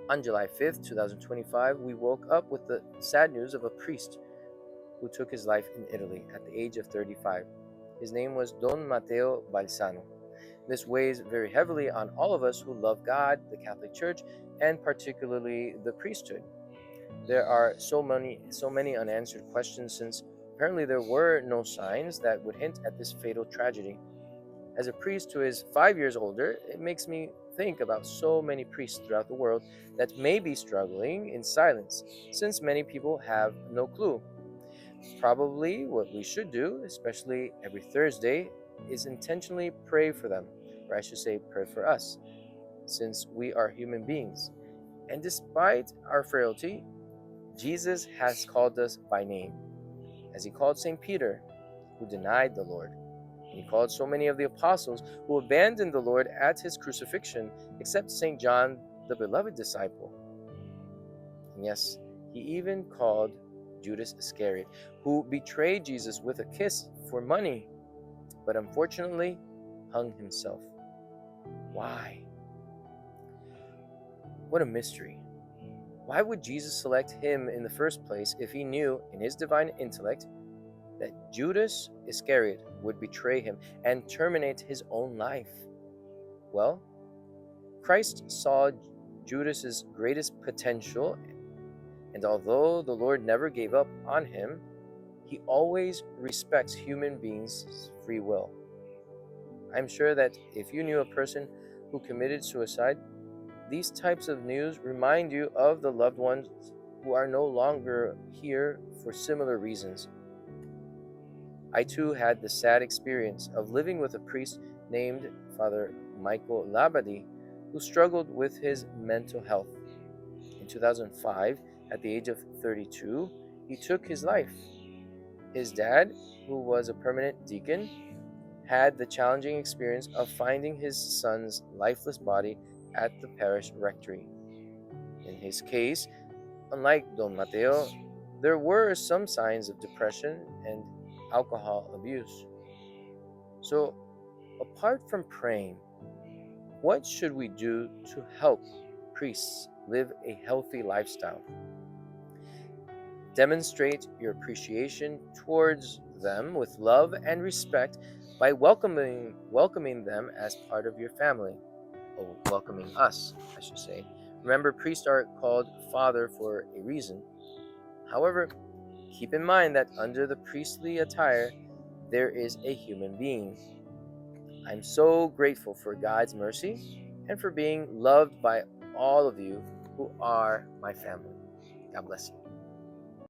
On July 5th, 2025, we woke up with the sad news of a priest who took his life in Italy at the age of 35. His name was Don Matteo Balsano. This weighs very heavily on all of us who love God, the Catholic Church, and particularly the priesthood. There are so many unanswered questions since apparently there were no signs that would hint at this fatal tragedy. As a priest who is 5 years older, it makes me think about so many priests throughout the world that may be struggling in silence, since many people have no clue. Probably what we should do, especially every Thursday, is intentionally pray for them, or I should say, pray for us, since we are human beings. And despite our frailty, Jesus has called us by name, as he called St. Peter, who denied the Lord. And he called so many of the apostles who abandoned the Lord at his crucifixion, except St. John, the beloved disciple. And yes, he even called Judas Iscariot, who betrayed Jesus with a kiss for money, but unfortunately hung himself. Why? What a mystery. Why would Jesus select him in the first place if he knew, in his divine intellect, that Judas Iscariot would betray him and terminate his own life? Well, Christ saw Judas's greatest potential, and although the Lord never gave up on him, he always respects human beings' free will. I'm sure that if you knew a person who committed suicide, these types of news remind you of the loved ones who are no longer here for similar reasons. I too had the sad experience of living with a priest named Father Michael Labadie, who struggled with his mental health. In 2005, at the age of 32, he took his life. His dad, who was a permanent deacon, had the challenging experience of finding his son's lifeless body at the parish rectory. In his case, unlike Don Mateo, there were some signs of depression and alcohol abuse. So, apart from praying, what should we do to help priests live a healthy lifestyle? Demonstrate your appreciation towards them with love and respect by welcoming them as part of your family, or welcoming us, I should say. Remember, priests are called Father for a reason. However, keep in mind that under the priestly attire, there is a human being. I'm so grateful for God's mercy and for being loved by all of you who are my family. God bless you.